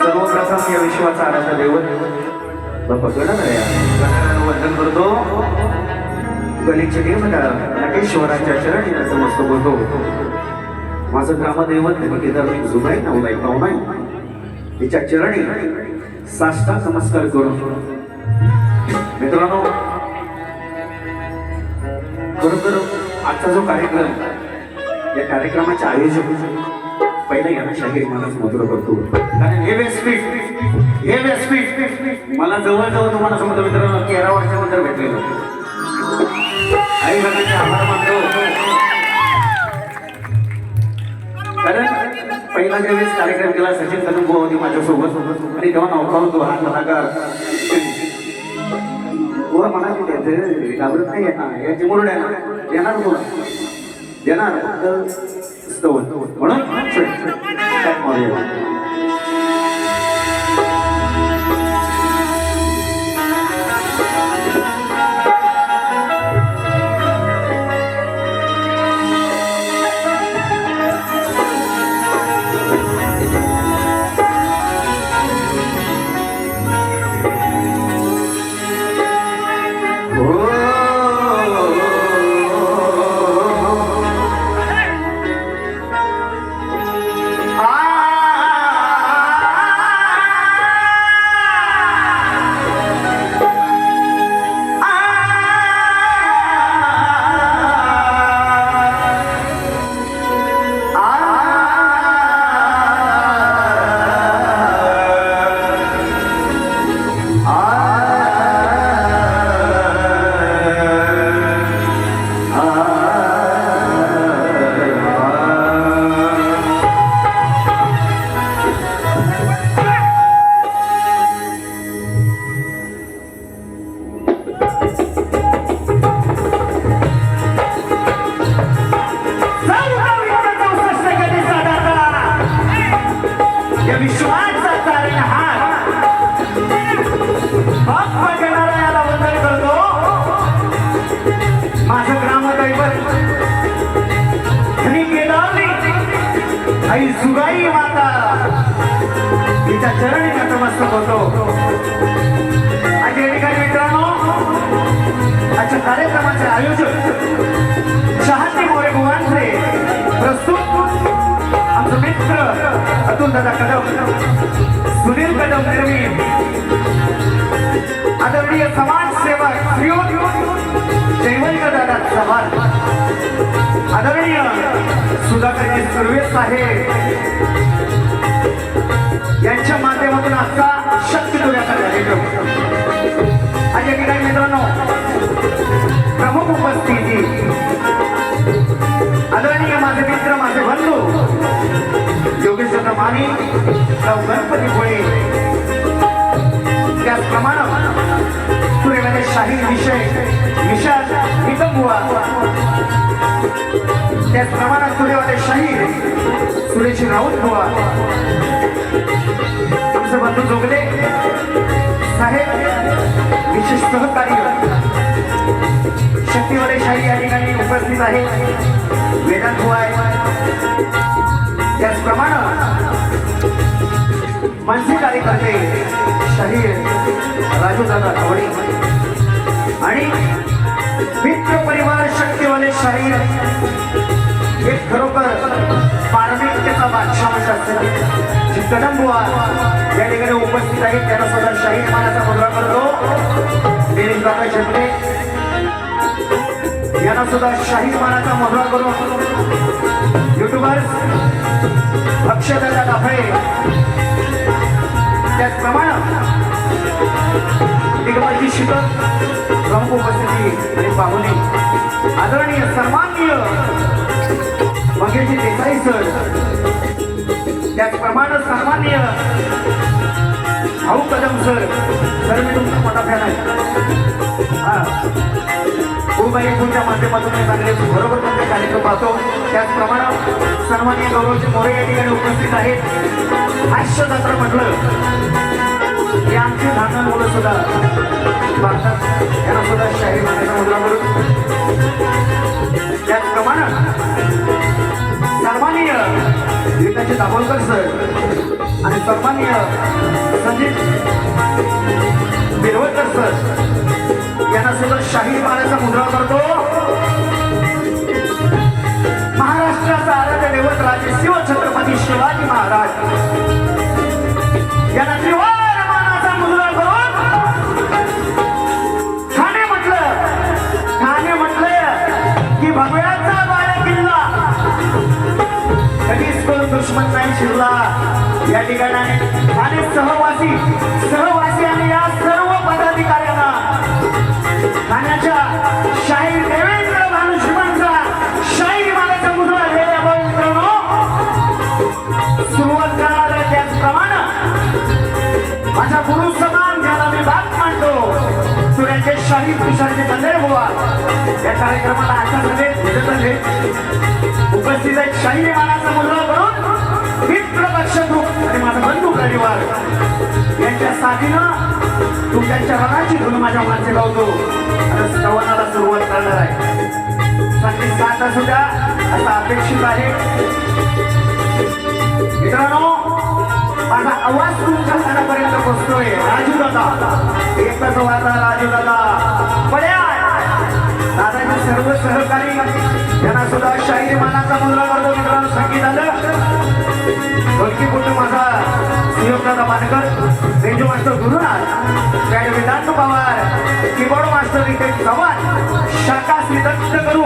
सर्वप्रथम या विश्वाचा आराध्य दैवत वंदन करतो. गलिच्छ देवता नटेश्वराच्या चरणी नतमस्तक होतो. माझं ग्रामदैवत केदारनाथ जुबाई नवलाई पाहुणाई तिच्या चरणी साष्टांग नमस्कार करून मित्रांनो, खरोखर आजचा जो कार्यक्रम या कार्यक्रमाचे आयोजक पहिला यांना शाहीर मलाच मधुर करतो. कारण हे व्यासपीठ मला जवळजवळ तुम्हाला समजतो मित्रांनो 13 वर्षानंतर भेटलेलं. आई बाबांचे आभार मानतो. कारण पहिला ज्यावेळेस कार्यक्रम केला सचिन कदम होती माझ्यासोबत आणि तेव्हा नौका होतो हा कलाकार व म्हणाले त्याचे घाबरत नाही येणार याची मुरड येणार तुला येणार म्हणून आई सुगाई माता तिच्या चरणी नतमस्तक होतो. आज या ठिकाणी मित्रांनो आजच्या कार्यक्रमाचे आयोजक शहाजी मोरे बुवांचे प्रस्तुत आमचे मित्र अतुल दादा कदम, सुनील कदम निर्मी, आदरणीय समाजसेवक जयवंत दादा चव्हाण, आदरणीय सुधाकरजी सुर्वे साहेब यांच्या माध्यमातून आजचा शक्ती तुऱ्याचा कार्यक्रम. आज या ठिकाणी मित्रांनो प्रमुख उपस्थिती आदरणीय माझे मित्र माझे बंधू योगेश माने, गणपती पुळे, त्याचप्रमाणे पुरेमध्ये शाहीर विशाल निकम बुवा, त्याचप्रमाणे पुरेवाले शाहीर सुरेश राऊत बुवा, आमचे बंधू जोगले साहेब विशेष सहकार्य शक्तीवाले शाहीर या ठिकाणी उपस्थित आहे. वेदांत बुवा आहे, त्याचप्रमाणे मानसिक कार्यकर्ते शाहीर राजू दादा खवडे आणि मित्र परिवार शक्तीवाले शाहीर हे खरोखर पारमिकतेचा बादशाह म्हणतात. जी कदमबुवा या ठिकाणी उपस्थित आहेत त्यांना सुद्धा शाहीर मानाचा मुद्रा करतो. दिलीप काका शेपटे यांना सुद्धा शाहीर मानाचा मुद्रा करून युट्यूबर्स अक्षयदादा दाफळे त्याचप्रमाणे दिग्गज शिकत प्रमुख उपस्थिती आणि पाहुणे आदरणीय सन्माननीय मंगेशजी देसाई सर त्याचप्रमाणे सन्माननीय भाऊ कदम सर मी तुमचा मोठा फॅन आहे. तुमच्या माध्यमातून मी चांगले बरोबर तुमचे कार्यक्रम पाहतो. त्याचप्रमाणे सन्माननीय गौरवजी मोरे या ठिकाणी उपस्थित आहेत. हास्य जत्रा म्हटलं हे आमची लहान मुलं सुद्धा भारतात यांना सुद्धा शाहीर मानाचा मुद्रा करून त्याचप्रमाणे सन्माननीय विकासजी दाभोलकर सर आणि सन्माननीय संदीप बिरवळकर सर यांना सुद्धा शाहीर मानाचा मुद्रा करतो. महाराष्ट्राचा आराध्य दैवत राजे शिव छत्रपती शिवाजी महाराज यांना त्रिवार मानाचा मुद्रा करून ठाणे म्हटलं की भगव्याचा बाळा किल्ला कधीच कोण दुश्मन नाही शिरला. या ठिकाणी ठाणे सहवासी आणि या सर्व पदाधिकाऱ्यांना ठाण्याच्या शाहीर देवेंद्र भानुशिवांचा शाहीर मानाचा मुद्रा दिलेला मित्रांनो सुरुवात करणार आहे. त्याचप्रमाणे माझा गुरु समान ज्याला मी बात मांडतो सूर्याचे शाहीर तुषारचे बंदर बुवा या कार्यक्रमाला आचार्य उपस्थित आहेत. शाहीर मानाचा मुद्रा करून मित्र पक्ष ग्रुप आणि माझा बंधू परिवार यांच्या साथीनं तुमच्या रणाची धून माझ्या माणसे लावतो आणि श्रवणाला सुरुवात करणार आहे. चांगली साथ असू द्या असं अपेक्षित आहे. मित्रांनो माझा आवाज तुमच्या कानापर्यंत पोहोचतोय. राजू दादा एकच वाचा राजू दादा पड्या दादाचे सर्व सहकारी यांना सुद्धा शाहीर मानाचा मुद्रा करतो. मित्रांनो संगीत आलं ढोलकी कुटुंब माझा सिंहदादा मानकर रेंजो master Gurunath pad Vedant Pawar keyboard master Ritesh Chavan शाखा श्रीदत्त करू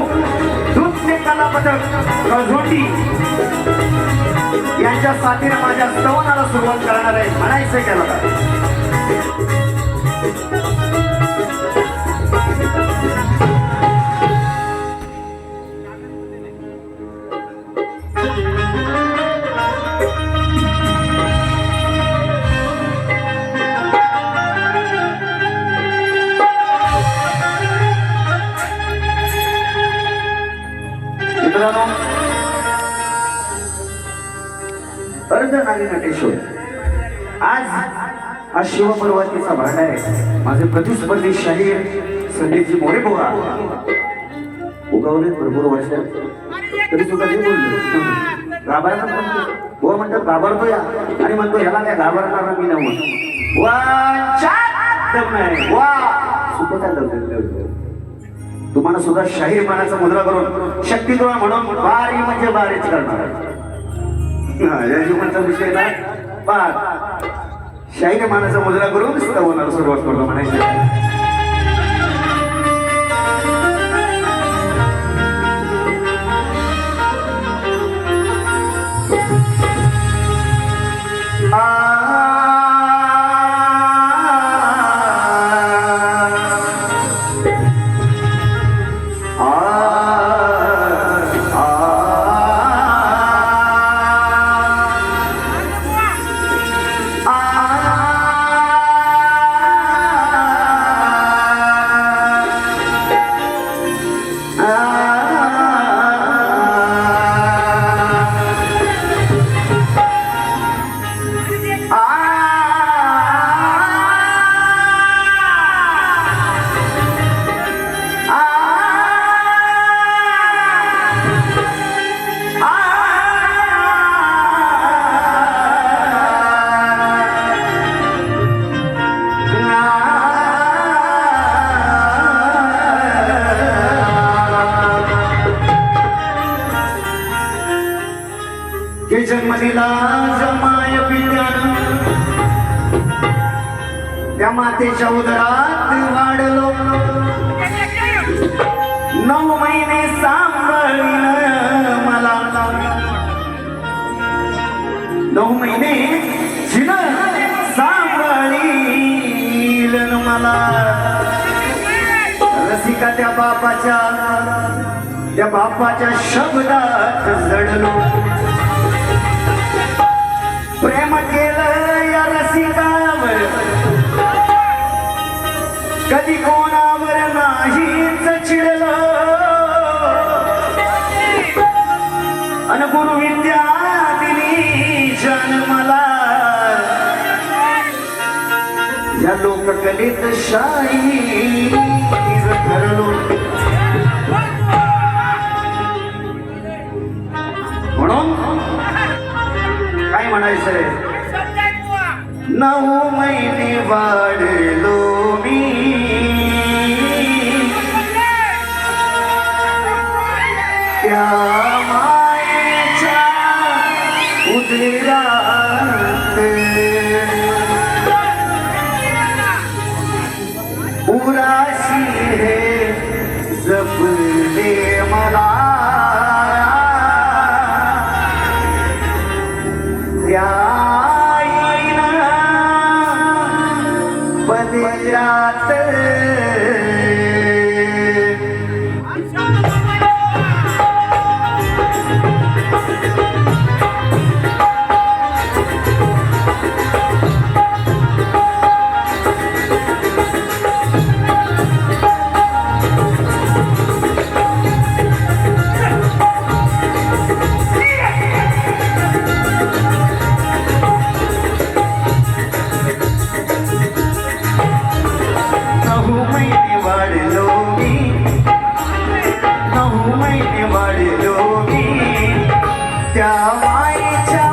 नृत्य कला पथक रझोटी यांच्या साथीने माझ्या स्तवनाला सुरुवात करणार आहे. म्हणायचं केलं अर्धनारी नटेश्वर आज हा शिवपर्वतीचा भांडा आहे. माझे प्रतिस्पर्धी शाहीर संदीपजी मोरे बुवा उगवले भरपूर वर्ष तरी सुद्धा ते बोललो घाबरणार बुवा म्हणतात घाबरतो या आणि म्हणतो ह्याला काय घाबरणार मी नव्हतं वा तुम्हाला सुद्धा शाहीर मानाचा मुद्रा करून शक्तीतोळा म्हणून बारी म्हणजे बारीच करणार या जीवनाचा विषय नाही. शाहीर मानाचा मुद्रा करून स्तवनाला सुरुवात करतो म्हणायचं. त्या मातेच्या उदरात वाढलो 9 महिने सांभाळीन मला 9 महिने जिन सांभाळील मला रसिका त्या बापाच्या शब्दात जडलो प्रेम केलं या रसिकावर कधी कोणावर नाहीच चिडलं अन गुरुविद्या दिली जन्माला या लोककलेत शाहीर ठरलो म्हणून काय म्हणायचं 9 महिने वाढलो मी त्या मायेच्या उदरात उराशी हे जपले मला त्या बदलात त्या मायेच्या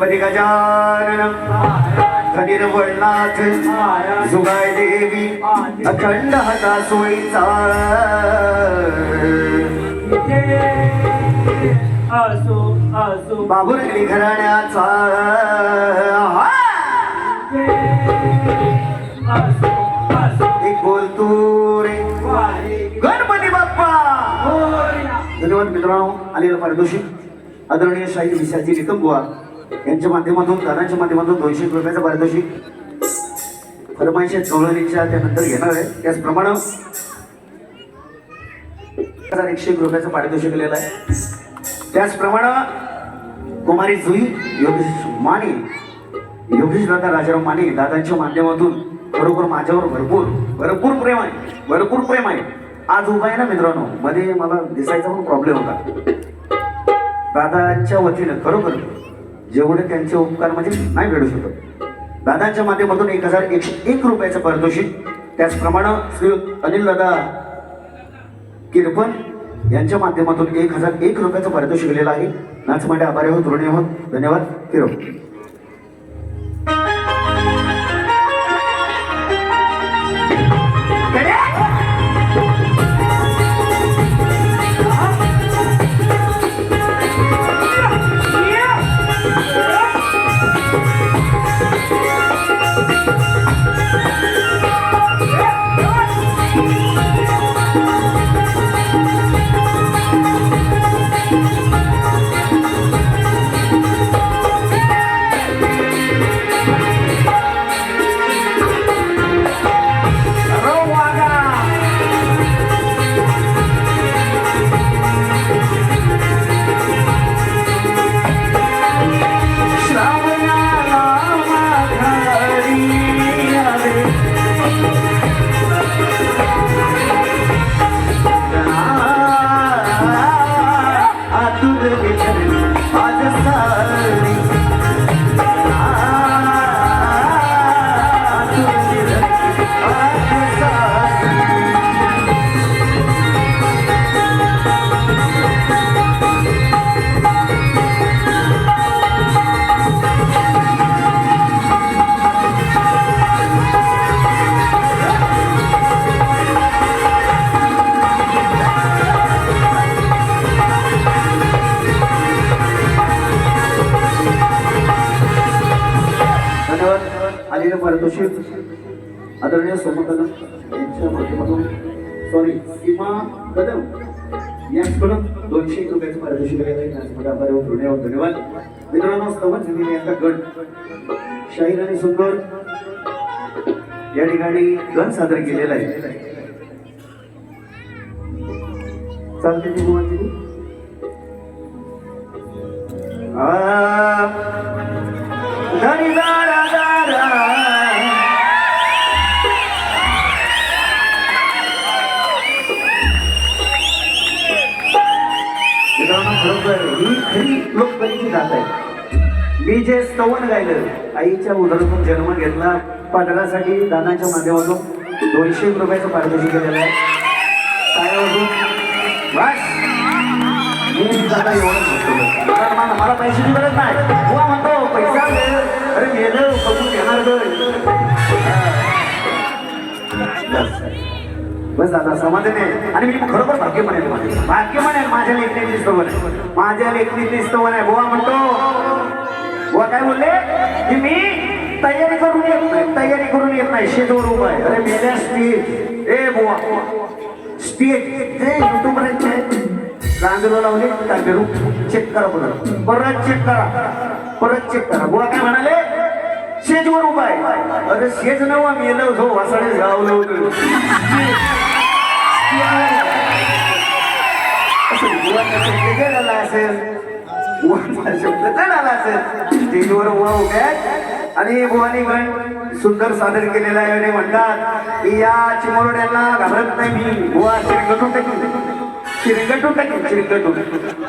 गणपती गजानन धनिर्वळनाथ जुगाय देवी अखंड हाता सोयीचा बाबुर्ली घराण्याचा एक बोलतो रे गणपती बाप्पा. धन्यवाद मित्रांनो. आलेलं पारितोषिक आदरणीय शाहीर विशाजी निकम बुवा यांच्या माध्यमातून दादांच्या माध्यमातून 200 रुपयाचं पारितोषिक फरमाईशे चौळणीच्या त्यानंतर घेणार आहे. त्याचप्रमाणे 101 रुपयाचं पारितोषिक दिलेलं आहे. त्याचप्रमाणे कुमारी जुई योगेश माने योगेश दादा राजाराम माने दादांच्या माध्यमातून बरोबर माझ्यावर भरपूर प्रेम आहे. आज उभा आहे ना मित्रांनो. मध्ये मला दिसायचा पण प्रॉब्लेम होता. दादाच्या वतीनं खरोखर जेवढे त्यांचे उपकार म्हणजे नाही भेटू शकत. दादांच्या माध्यमातून 1101 रुपयाचं पारितोषिक. त्याचप्रमाणे श्री अनिल दादा किरपण यांच्या माध्यमातून 1001 रुपयाचं पारितोषिक दिलेलं आहे. नाचमांडे आभारी आहोत, ऋणी आहोत. धन्यवाद. किरपण पारितोषिक आदरणीय सोमकला यांच्या माध्यमातून सीमा कदम यांच्याकडून 201 रुपयाचं पारितोषिक दिलेलं आहे. त्याचमध्ये आभार. धन्यवाद मित्रांनो. स्तवन झालेले यांचा गण शाहीर आणि सुंदर या ठिकाणी गण सादर केलेला आहे. चालते ती मुलांची ही खरी लोककलेची गाथा आहे. मी जे स्तवन गायलं आईच्या उदरातून जन्म घेतला पाटलासाठी दादांच्या माध्यमातून 201 रुपयाचं पारितोषिक केलेलं आहे. काय वाजून बस मी दादा एवढं म्हणतो. मला पैशाची गरज नाही. बुवा म्हणतो पैसा अरे गेलं कपून घेणार बस दादा समाधान. आणि मी खरोखर भाग्य म्हणेल माझ्या लेखणीची स्तवन आहे. माझ्या लेखणीची स्तवन आहे. बुवा म्हणतो बुवा काय बोलले की मी तयारी करून येत नाही शेजवर उभा आहे. अरे मेल्या स्टेज ए बुवा स्टेज युट्यूबर गांधीला लावले कांदेरू चेक करा परत चेक करा. बुवा काय म्हणाले शेजवर उभा आहे. अरे शेज नवा मेलं जो वासाडे जावलं होतं स्टेजवर उभा उभ्या आणि बुवानी गण सुंदर सादर केलेला आहे. आणि म्हणतात की या चिमुरड्यांना घाबरत नाही मी. बुवा चिरगटून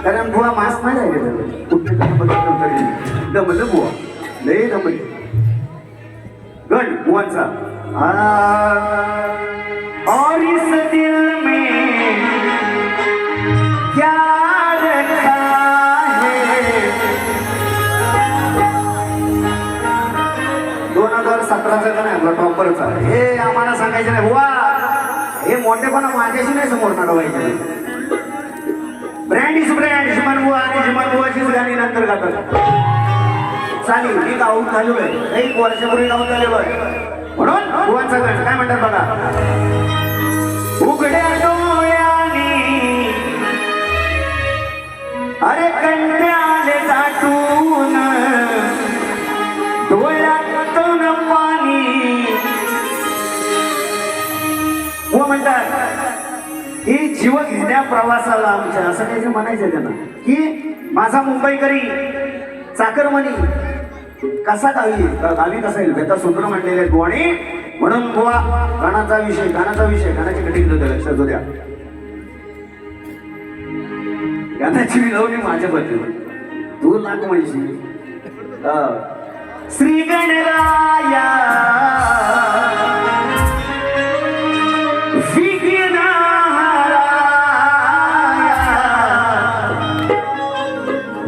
कारण बुवा मास्क नाही राहिले कुठे दमलं बुवा लय दमल गण बुवांचा. और इस दिल में क्या रखा है 2017चा का नाही आपला टॉपरचा हे आम्हाला सांगायचं नाही बुवा हे मोठेपणा माझ्याशी नाही समोर नडवायचे ब्रँड इज ब्रँड जिमान बुवा आणि जिमान बुवाचीच गाणी नंतर गातात चालेल मी गाऊन झालेलो आहे एक वर्षापूर्वी गाऊन झालेलो आहे म्हणून बुवांचा गण काय म्हणतात बघा उघड्या डोळ्यानी अरे कंट्याले दाटून डोळ्यातून पाणी व म्हणतात ही जीव घेण्या प्रवासाला आमच्या असं काही म्हणायचं त्यांना की माझा मुंबईकरी चाकरमणी कसा गावी कसा येईल त्याचा सूत्र म्हणलेले गोणी म्हणून बुवा गाण्याचा विषय गाण्याची कठीण लक्षात होत्या गाण्याची विलवणी माझ्याबद्दल तू लाग म्हणशील श्री गणराया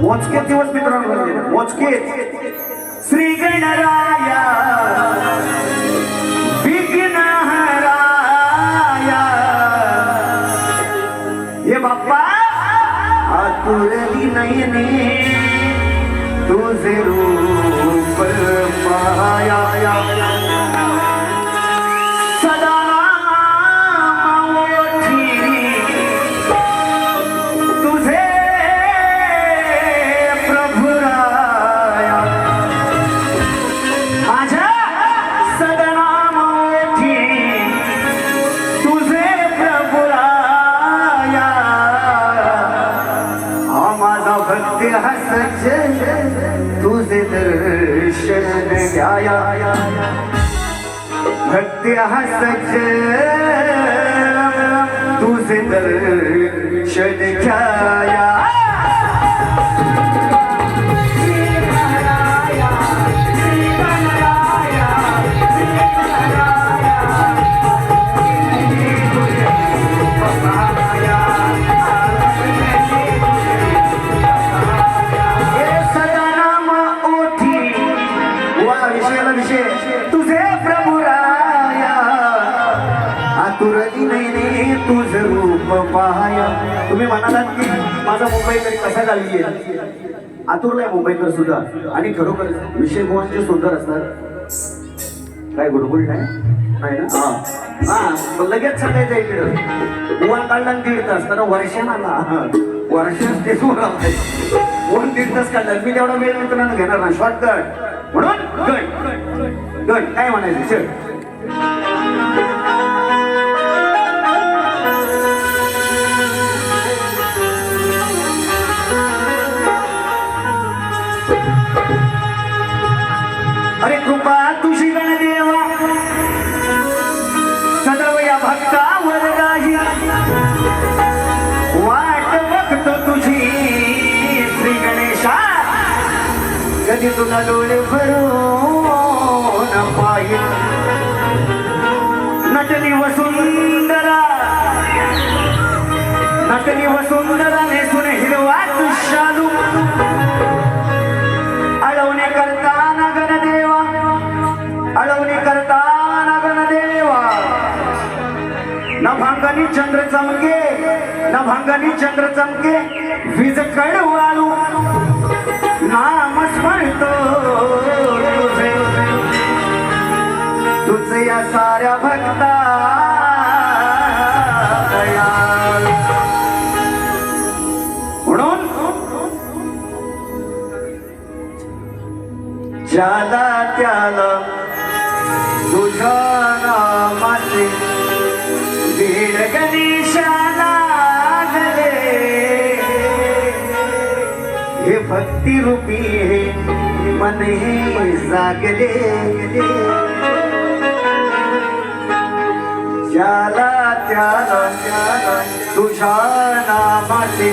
मोजके दिवस मित्रांनो मोजके श्री गणराया विघ्नहराया हे बाप्पा आतुरली नयने तुझे रूप पाया सदा तुझे प्रभुराया माझ्या सदनाम तुझे प्रभुराया माझा भक्ती हसच तुझे दर्शन घ्याया भक्ती हसच तुझे दर्शन घ्याया तुझे प्रभुराया आतुरली नयने तुझ रूप पाहाया तुम्ही म्हणालात की माझा मुंबईकर कसा गावी आहे आतुरलाय मुंबईकर सुद्धा आणि खरोखर विषय गोवांचे सुंदर असतात काय गुडगुड नाही ना हा लगेच सांगायचं इकडं गोवा काढला 1.5 तास तर वर्षाला वर्षाच ते 1.5 तास काढला मी तेवढा वेळ मित्रांनो घेणार ना शॉर्टकट म्हणून गण काय म्हणायचं चल अरे कृपा तुझी गणदेवा सदैव या भक्तावर राही वाट बघतो तुझी श्री गणेशा कधी तुला डोळे भरून पाहिजे नटली वसुंधरा नेसून हिरवाच शालू अडवणे करताना गणदेवा नभांगनी चंद्र चमके वीज कडवाळू नाम स्मरतो तुझे या साऱ्या भक्ता म्हणून ज्याला त्याला तुझ्या नामाचे दीड गणेशाला हे भक्ती रूपी हे मन हे जागले ज्याला त्याला तुझ्या नामाचे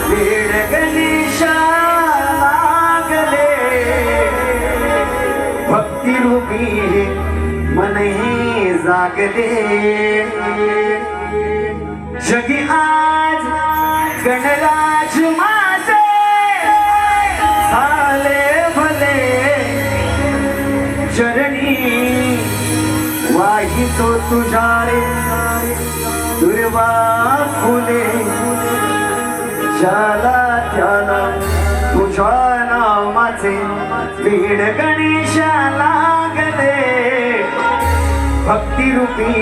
दीड गणेशा लागले भक्ती रूपी हे मन हे जागले जगी आज गणराज माझे झाले भले चरणी वाहितो तुझ्या रे दुर्वा फुले ज्याला त्याला तुझ्या नामाचे पीड गणेशा लागले भक्तिरूपी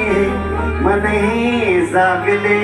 मने जागले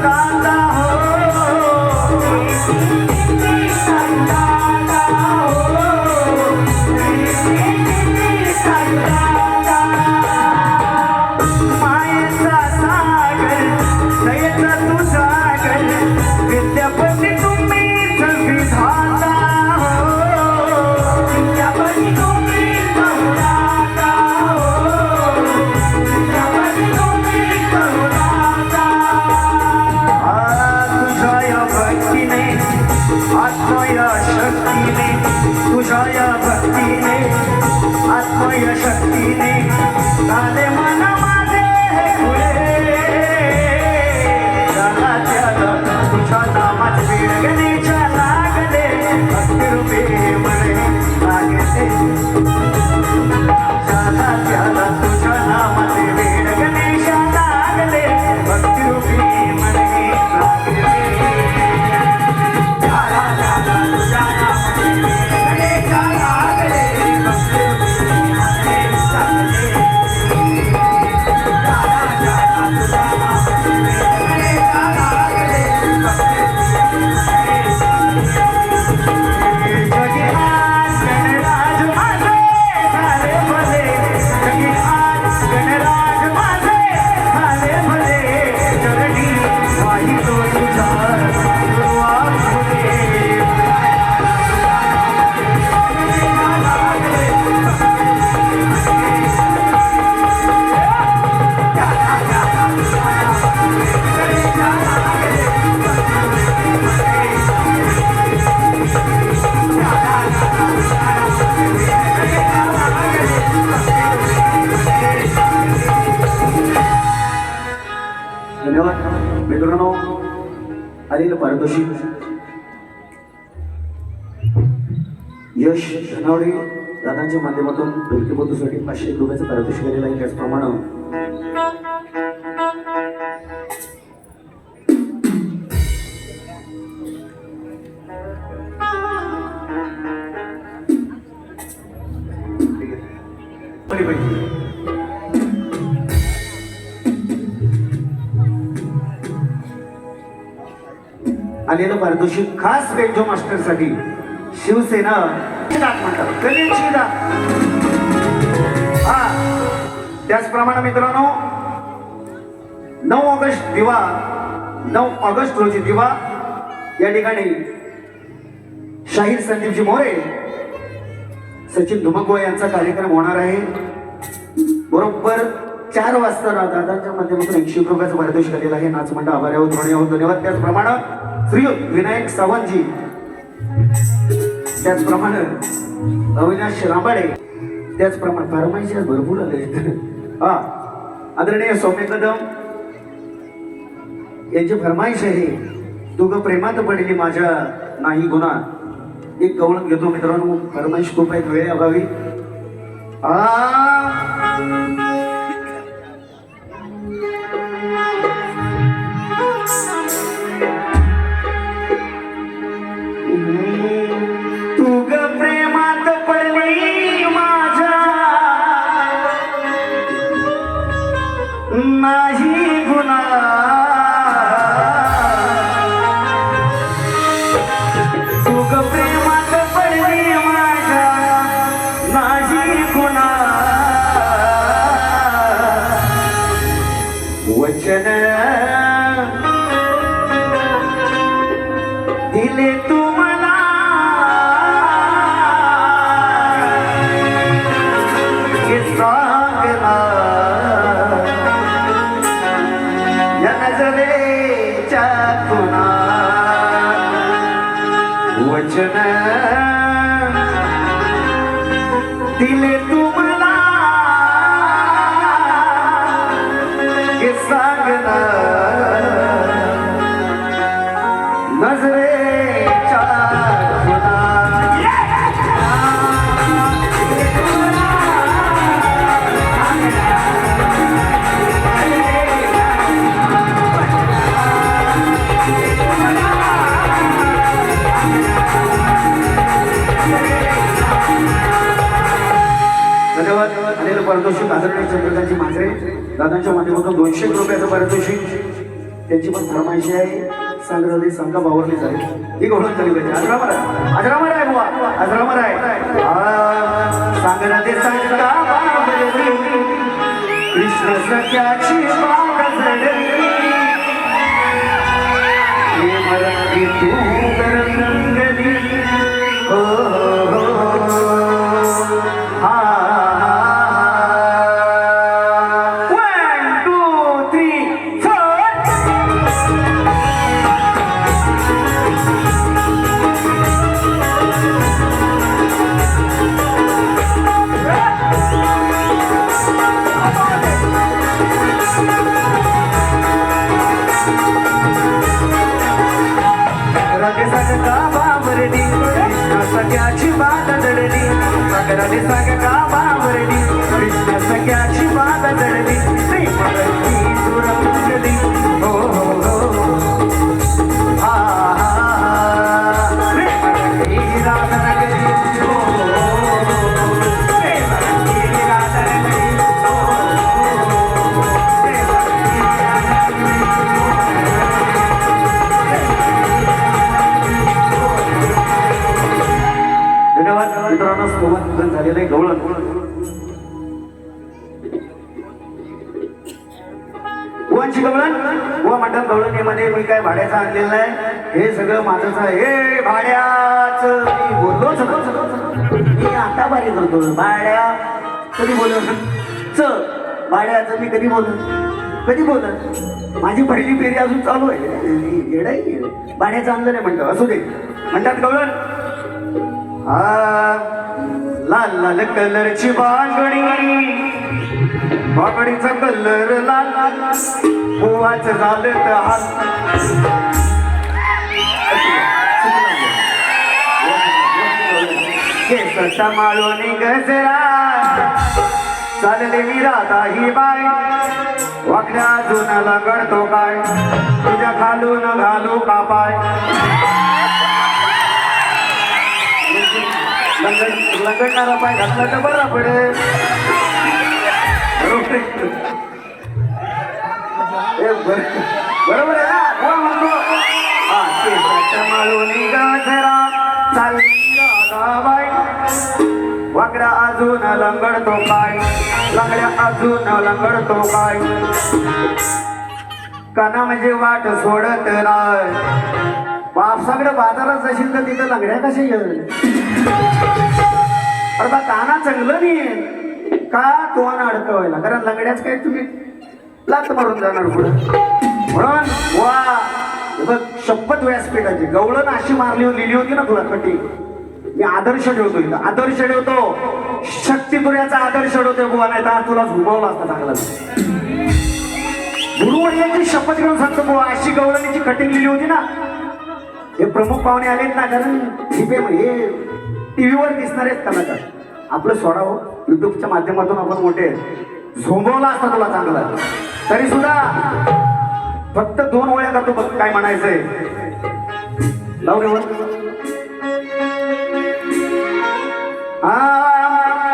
दादा आत्मया शक्तीने तुझ्या या भक्तीने आत्मया शक्तीने झाले मन माझे खुले झाला त्याला तुझ्या नामात विडगणीच्या लागले भक्तिरूपे मने लागले झाला त्याला तुझ्या नामात विडगणीच्या लागले भक्तिरूपी मने लागले मित्रांनो आलेलं पारितोषिक यश धनावडे दादांच्या माध्यमातून ढोलकीबंधूसाठी 500 रुपयाचं पारितोषिक आलेलं आहे. त्याचप्रमाणे आलेलं पारितोषिक खास बेंजो मास्टर साठी शिवसेना म्हणतात कलेची दात. हा त्याचप्रमाणे मित्रांनो 9 ऑगस्ट रोजी दिवा या ठिकाणी शाहीर संदीपजी मोरे सचिन धुमकवा यांचा कार्यक्रम होणार आहे. बरोबर 4 वाजता दादांच्या माध्यमातून 100 रुपयाचं पारितोषिक आलेलं आहे. नाच मंडळ आभारी आहोत, ऋणी आहोत, धन्यवाद. त्याचप्रमाणे श्री विनायक सावंतजी, त्याचप्रमाणे अविनाश रांबाडे, त्याचप्रमाणे फरमाईशी भरपूर आले. हा आदरणीय सौम्य कदम यांची फरमाईश आहे, तू ग प्रेमात पडली माझ्या नाही गुन्हा. एक कवळत घेतो मित्रांनो, फरमाईश खूप आहेत वेळ अभावी. नाही गुन्हा तुग प्रेमात पडली माझ्या नाही गुन्हा. वचन दिले तू मला हे सांगला नजरेच्या खुणा. वचन दिले तू मला हे सांगना नजरेच्या खुणा. धन्यवाद. आलेलं पारितोषिक आदरणीय चंद्रकांतजी मांजरे दादांच्या माध्यमातून 200 रुपयाचं पारितोषिक. त्यांची पण फरमाईशी आहे, सांगरली सांगा बावरली झाली ही घोषणा झाली पाहिजे. अजरामर आहे बुवा, अजरामर आहे. सांगरली सांगा बावरली कृष्ण सख्याची बाग झडली मराठी तू रंगली. हो सांग का बावरली कृष्ण सख्याची बात दडली मकराने सांग का बावरली कृष्ण सख्याची बात दडली श्रीमंती दूर मुंगली हो हो हो हा श्रीमंती राधा नगरी हो श्रीमंती राधा नगरी मित्रांनो सोबत झालेलं आहे गवळण कोणची गवळण व मंडप गवळणीमध्ये मी काय भाड्याचं आणलेलं नाही हे सगळं माझंच आहे हे भाड्याचं मी बोललोच मी आता बारी करतो भाड्या कधी बोल भाड्याचं मी कधी बोलत माझी पहिली फेरी अजून चालू आहे येडाई भाड्याचं आणलं नाही म्हणतो असू दे म्हणतात गवळण लाल लाल कलरची बांगडी बांगडीचा कलर लाल पोवाच झालं तर केसचा माळोनी गजरा चालले मी राधा ही बाई वाकड्या जुनाला गडतो काय तुझ्या खालून घालू का पाय लंगडणारा पाय घातला तर बरा पडेल बरोबर आहे ना कोण म्हणतो हा केसाच्या माळोनी गजरा चालली राधाबाई वाकड्या अजून लंगडतो काय लंगड्या अजून लंगडतो काय काना म्हणजे वाट सोडत नाही बापसाकडे बाजारात जाशील तर तिथं लंगड्या कशा येईल अरे काना चांगलं नाही का तुम्हाला अडकवायला कारण लंगड्याच काय तुम्ही लात मारून जाणार पुढे म्हणून वा बघ शपथ व्यासपीठाची गवळण अशी मारली लिहिली होती ना तुला कटी मी आदर्श ठेवतो इथं आदर्श ठेवतो शक्तिपुऱ्याचा आदर्श ठेवतोय बुवा नाही तर तुला झुंबवला असता चांगला गुरुवर्यांची शपथ घेऊन सांगतो बुवा अशी गवळणीची कटिंग लिहिली होती ना हे प्रमुख पाहुणे आलेत ना कारण हे टीव्हीवर दिसणारेच कलाकार आपलं सोडावं युट्यूबच्या माध्यमातून आपण मोठे झोंबवला असता तुला चांगला तरी सुद्धा फक्त 2 ओळ्या करतो बघ काय म्हणायचंय लाव रे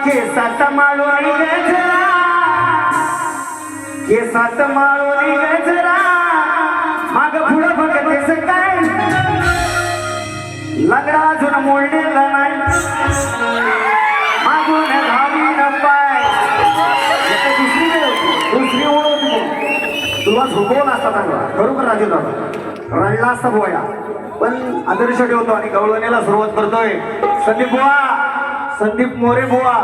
केसात माळोनी गजरा केसात माळोनी गजरा माग पुढं बघतेस काय लंगडा अजून मोडलेला नाही मागून घाली न पाय दुसरी ओळ होती तुला झोपवला असता चांगला खरोखर राजू दादा रडला असता बोया पण आदर्श ठेवतो आणि गवळणीला सुरुवात करतोय संदीप मोरे बुवा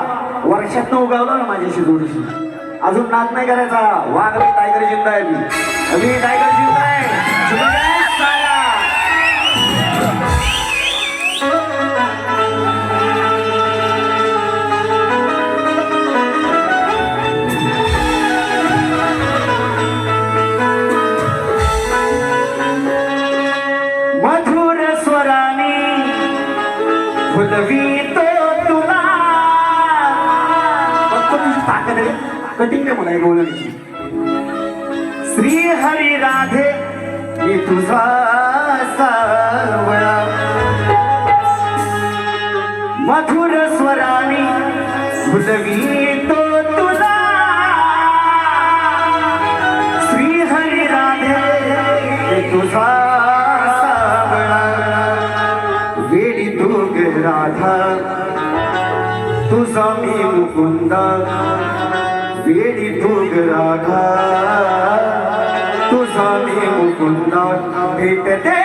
वर्षात उगावला ना माझ्याशी थोडीशी अजून नाद नाही करायचा वाघ मी टायगर जिंदा आहे मी टायगर जिंदा आहे मधुर स्वरानी फुलवी तो तुला फक्त तुझी ताकद आहे कटिंग आहे मला बोलण्याची श्री हरी राधे मी तुझा सावळा मधुर स्वरानी फुलवी तो तुला श्री हरी राधे मी तुझा वेडी तू राधा तुझा मी मुकुंदा वेडी तू राधा तुझा मी मुकुंदा भेट दे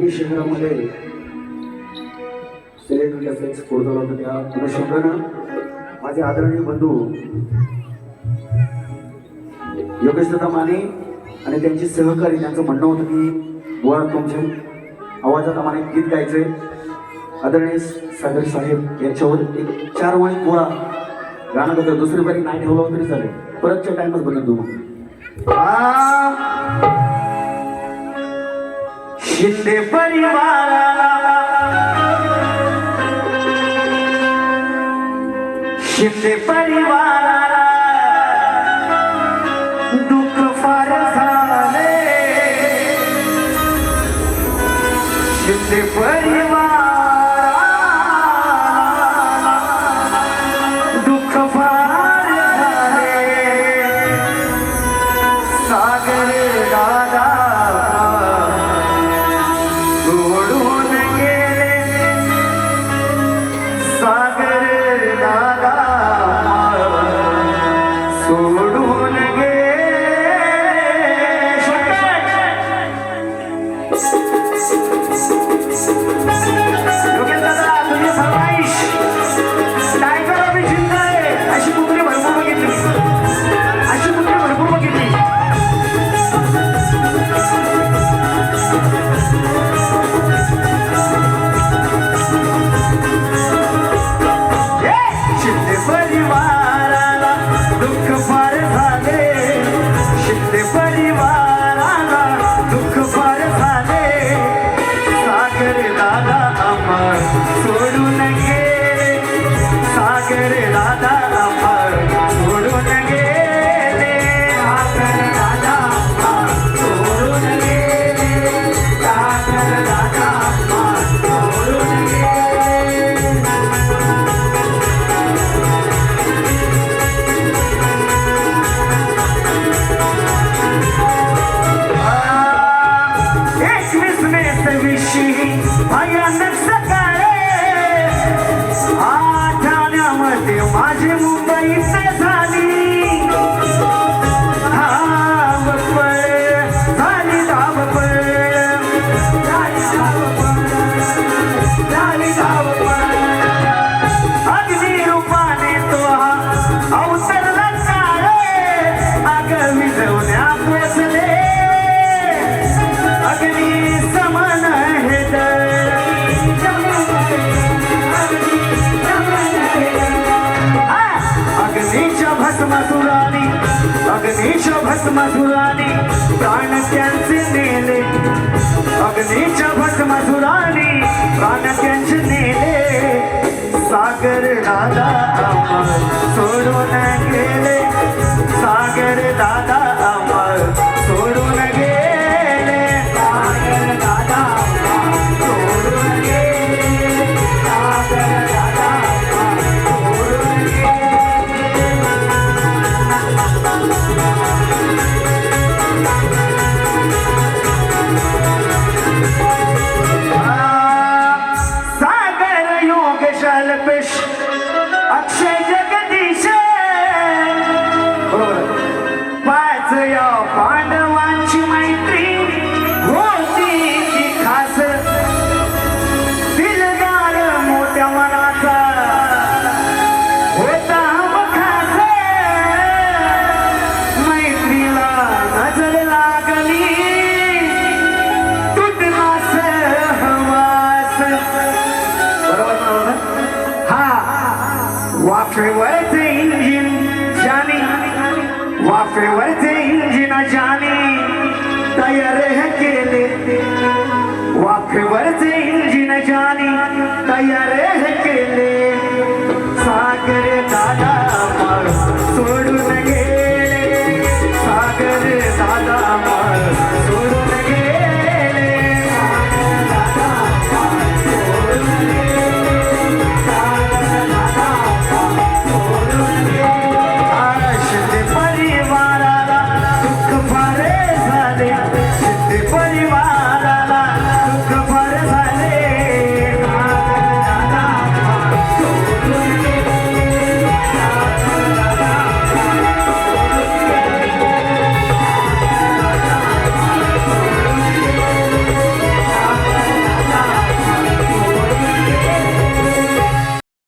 पुणे शहरामध्ये सेलिब्रिटी असेल स्फोट झाला होता. त्या अनुषंगानं माझे आदरणीय बंधू योगेश दादा माने आणि त्यांचे सहकारी त्यांचं म्हणणं होतं की बुवा तुमच्या आवाजात आम्हाला एक गीत गायचंय. आदरणीय सागर साहेब यांच्यावर एक 4 ओळी बुवा गाणं होतं. दुसरी बारी नाही ठेवलं तरी चालेल, परतच्या टाइमच बनत तू शिंदे परिवाराला शिंदे परिवाराला दुःख फार झाले. शिंदे परिवाराला दुःख फार झाले. सागर दादा सोडून गेले. सागर दादा सोडून गेले. योगेश दादा तुझी फरमाईश टायगर अभी जिंदा आहे अशी कुत्री भरपूर बघितली. अशी कुत्री भरपूर बघितली. शिंदे परिवाराला दुःख फार झाले. शिंदे परिवाराला दुःख फार झाले. सागर दादा अमर सोडून गेले. सागर दादा अमर सोडून गेले. सागर दादा अमर सोडून गेले. सागर दादा अमर सोडून गेले. भयानक सकाळे आठवण्यामध्ये माझी मुंबई झाली. धावपळ झाली. धावपळ झाली. धावपळ अग्नी रूपाने तो अवतरला काळे. अगं विजवण्या पोचले अग्नी समान हे अग्नीच्या भस्मासुरानी अग्नीच्या भस्मासुरानी प्राण त्यांचे नेले. अग्नीच्या भस्मासुरानी प्राण त्यांचे नेले. सागर दादा अमर सोडून गेले. सागर दादा अमर सोडून गेले. सागर दादा सोडून गेले. सागर दादा सोडून गेले. सागर योगेश अल्पेश अक्षय जगदीश पाच या पांडवांची मैत्री होती ती खास. दिलदार मोठ्या मनाचा होता खास. मैत्रीला नजर लागली तुटला सहवास. बरोबर हा वाफेवरचे इंजिन जाणी. वाफेवरचे इंजिन जाणी.